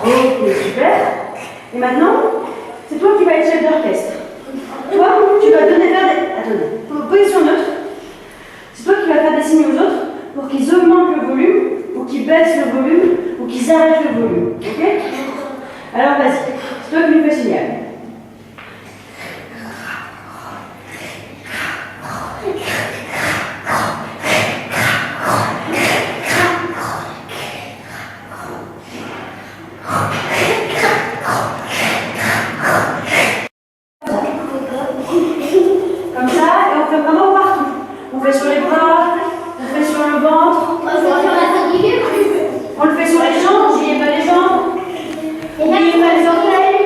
Ok, super. Et maintenant, c'est toi qui vas être chef d'orchestre. Toi, tu vas donner faire des... Attendez, position neutre. C'est toi qui vas faire des signes aux autres pour qu'ils augmentent le volume, ou qu'ils baissent le volume, ou qu'ils arrêtent le volume. Ok? Alors vas-y, c'est toi qui nous fais signal. Comme ça, et on fait vraiment partout. On fait sur les bras, on fait sur le ventre. On le fait sur les jambes, n'oubliez pas les jambes. N'oubliez pas les orteils.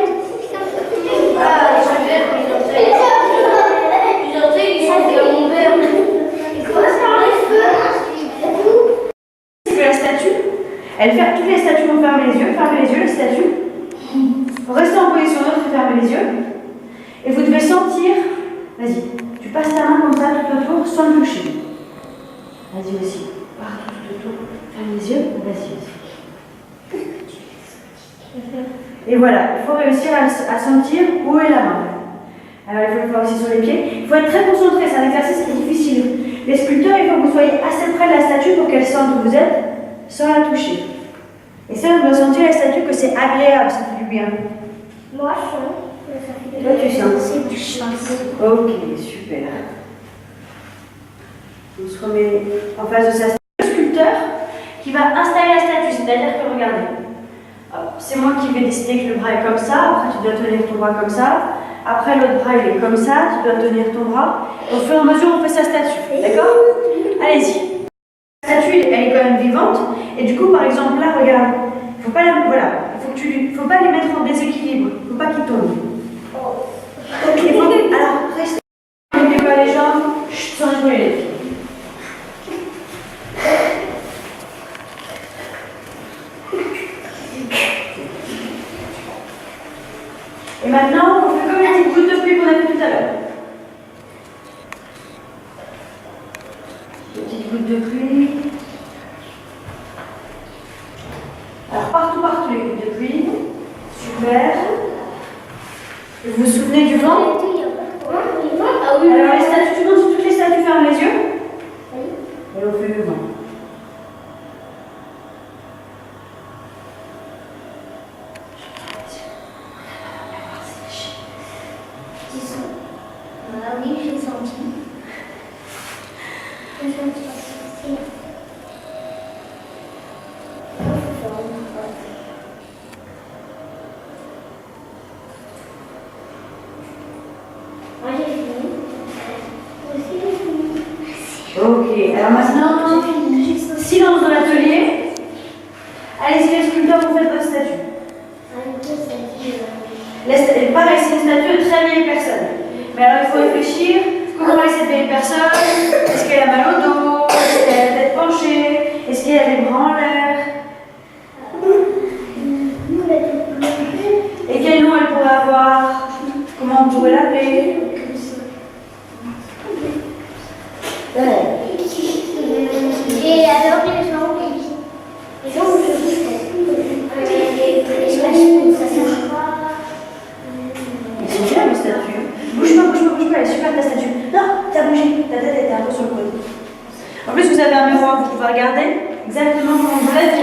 C'est que la statue, toutes les statues vont fermer les yeux, les statues. Restez en position neutre et fermez les yeux. Et vous devez sentir, vas-y, tu passes ta main comme ça tout autour sans le toucher. Vas-y aussi, partout tout autour, ferme les yeux, vas-y. Et voilà, il faut réussir à sentir où est la main. Alors il faut le faire aussi sur les pieds. Il faut être très concentré, c'est un exercice qui est difficile. Les sculpteurs, il faut que vous soyez assez près de la statue pour qu'elle sente où vous êtes, sans la toucher. Et ça, on doit sentir la statue que c'est agréable, ça fait du bien. Moi, je sens. Toi, tu sens. C'est du chance. Ok, super. On se remet en face de sa statue. Le sculpteur qui va installer la statue, c'est-à-dire que regardez, c'est moi qui vais décider que le bras est comme ça, après tu dois tenir ton bras comme ça, après l'autre bras il est comme ça, tu dois tenir ton bras. Au fur et à mesure, on fait sa statue, d'accord? Allez-y. La statue, elle est quand même vivante, et du coup, par exemple, là, regarde, faut pas faut pas les mettre en déséquilibre, faut pas qu'ils tombent. Alors, restez, n'oubliez pas les jambes, sans rigoler les pieds. Et maintenant, on fait comme les petites gouttes de pluie qu'on a fait tout à l'heure. Petites gouttes de pluie. Alors, partout les gouttes de pluie. Super. Et vous vous souvenez du vent? Ah oui. Alors, les statues, toutes les statues ferment les yeux. Et on fait le vent. Ah oui, j'ai senti. Ok, alors maintenant, silence dans l'atelier. Allez-y, les sculpteurs, vous faites votre statue. Pareil, c'est une statue de très vieille personne. Mais alors, il faut réfléchir, comment est cette vieille personne? Est-ce qu'elle a mal au dos? Est-ce qu'elle a la tête penchée? Est-ce qu'elle a les bras en l'air? Et quel nom elle pourrait avoir? Comment on pourrait l'appeler? Et alors les gens Ils sont bien, les statues. Bouge pas, elle est super ta statue. Non, t'as bougé, ta tête était un peu sur le côté. En plus, vous avez un miroir, vous pouvez regarder exactement comment vous êtes.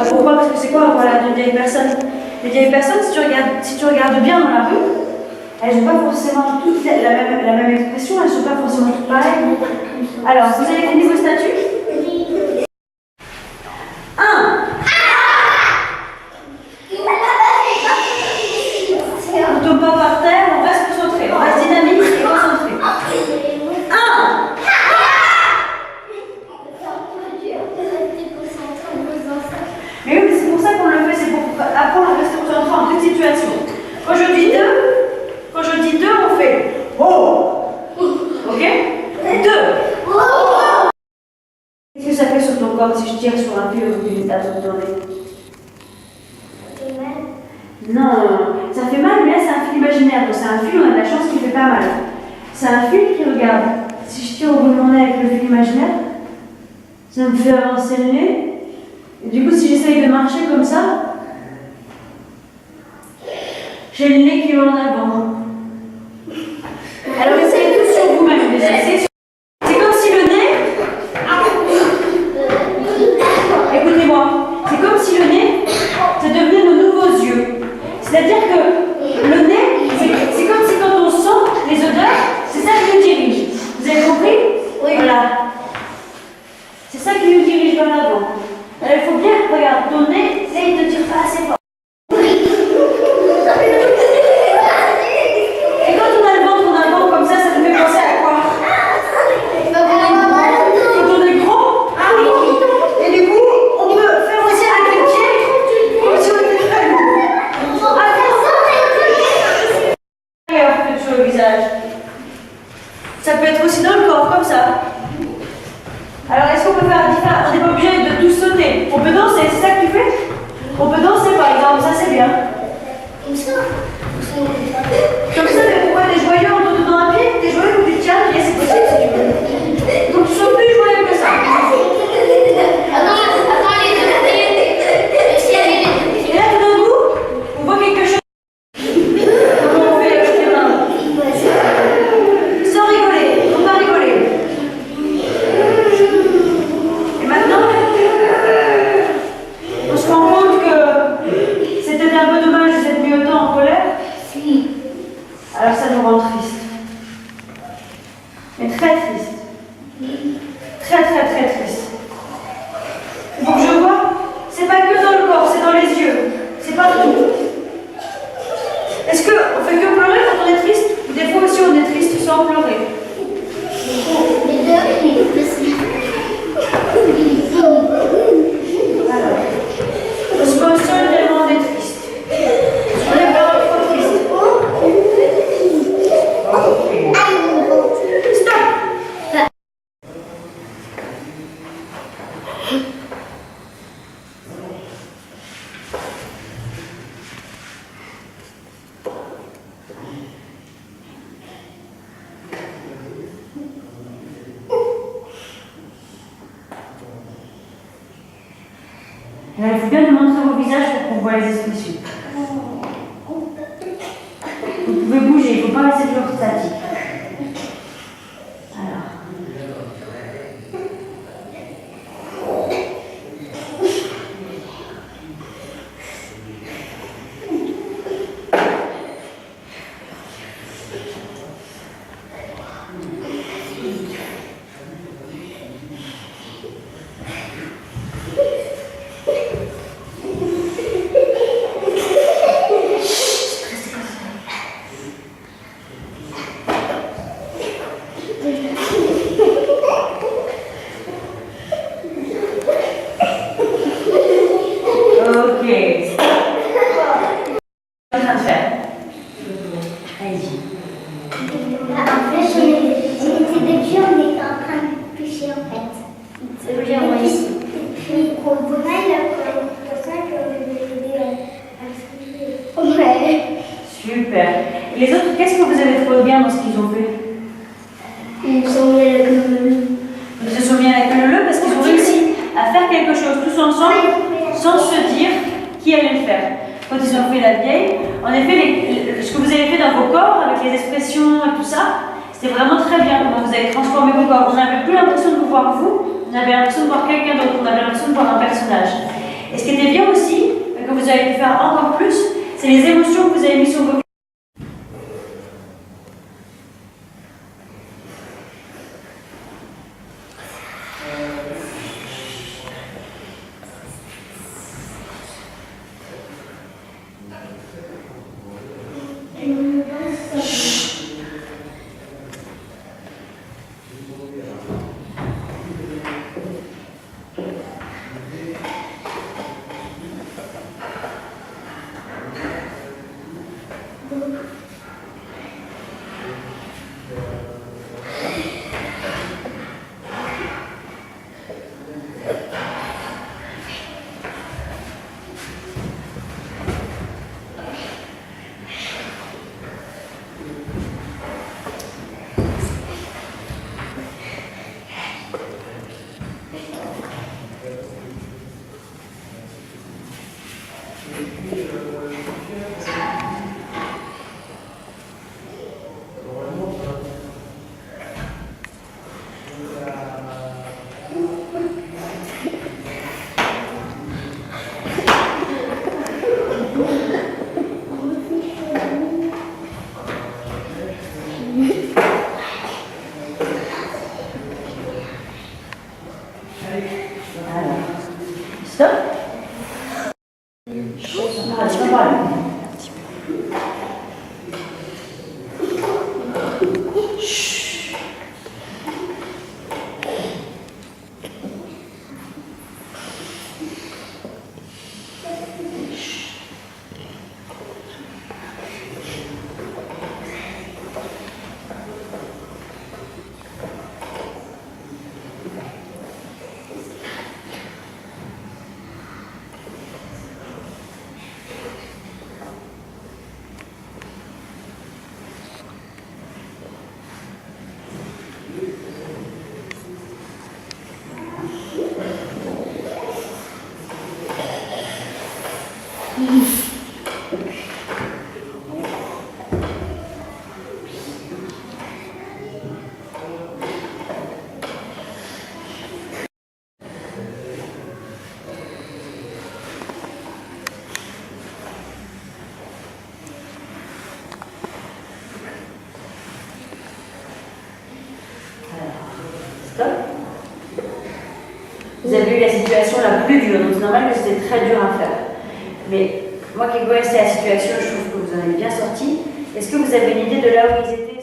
Pourquoi? Parce que c'est quoi voilà, de vieilles personnes? Les vieilles personnes, si tu regardes bien dans la rue, elles n'ont pas forcément toutes la même expression, elles ne sont pas forcément toutes pareilles. Alors, vous avez fini vos statues? 1. On ne tombe pas par terre, on reste concentré, on reste dynamique et concentré. 1. Mais oui, mais c'est pour ça qu'on le fait, c'est pour apprendre à rester concentré en toute situation. Quand je dis 2, on fait oh. Ok? 2. Qu'est-ce que ça fait sur ton corps si je tire sur un fil au bout d'une table tournée? Non, ça fait mal, mais là c'est un fil imaginaire. Donc c'est un fil, on a de la chance qu'il fait pas mal. C'est un fil qui regarde. Si je tire au bout de mon nez avec le fil imaginaire, ça me fait avancer le nez. Et du coup, si j'essaye de marcher comme ça, j'ai le nez qui va en avant. Alors essayez tout sur vous-même déjà. C'est comme si le nez... Écoutez-moi, c'est comme si le nez, ça devenait nos nouveaux yeux. C'est-à-dire que le nez, c'est comme si quand on sent les odeurs, c'est ça qui nous dirige. Vous avez compris? Oui. Voilà. C'est ça qui nous dirige vers l'avant. Alors il faut bien, regarde, ton nez, là il ne tire pas assez fort. Et quand on a le ventre en avant comme ça nous fait penser à quoi? Quand on est gros, et du coup, on peut faire aussi avec les pieds, comme si on était très lourd. Ailleurs que sur le visage. Ça peut être aussi dans le corps, comme ça. Alors, est-ce qu'on peut faire différent? On n'est pas obligé de tous sauter. On peut danser, c'est ça que tu fais? On peut danser par exemple, ça c'est bien. Comme ça. Comme ça, mais pourquoi t'es joyeux en te donnant un pied? T'es joyeux ou tu te tiens? C'est possible si tu veux. Donc tu sois plus joyeux que ça. Et là, tout d'un coup, on voit quelque chose. Comment on fait avec les mains? Sans rigoler, on va rigoler. Et maintenant, on se rend compte que c'était un peu dommage de s'être mis autant en colère. Alors ça nous rend triste. Mais très triste. Très très très triste. Donc je vois, c'est pas que dans le corps, c'est dans les yeux. C'est partout. Est-ce qu'on fait que pleurer quand on est triste? Ou des fois aussi on est triste sans pleurer? Alors, on se console tellement on est triste. On est vraiment trop triste. Stop! Alors, il faut bien nous montrer vos visages pour qu'on voit les expressions. Vous pouvez bouger, il ne faut pas rester toujours statique. Alors. Ok. On est en train de faire. Allez-y. En fait, depuis, on était en train de pêcher en fait. C'est le genre ici. Puis, on voit comme ça qu'on devait aider à se. Ouais. Super. Et les autres, qu'est-ce que vous avez trouvé bien dans ce qu'ils ont fait? Ils sont mis avec le. Ils se sont mis à la queue leu parce qu'ils ont réussi à faire quelque chose tous ensemble sans se dire qui allait le faire. Quand ils ont fait la vieille, en effet, ce que vous avez fait dans vos corps, avec les expressions et tout ça, c'était vraiment très bien comment vous avez transformé vos corps. On n'avait plus l'impression de vous voir vous, on avait l'impression de voir quelqu'un d'autre, on avait l'impression de voir un personnage. Et ce qui était bien aussi, que vous avez pu faire encore plus, c'est les émotions que vous avez mises sur vos. Alors, stop. Ah, tu peux parler. Chut. Stop. Vous avez eu la situation la plus dure, donc c'est normal que c'était très dur à faire. Mais moi qui connaissais la situation, je trouve que vous en avez bien sorti. Est-ce que vous avez une idée de là où ils étaient?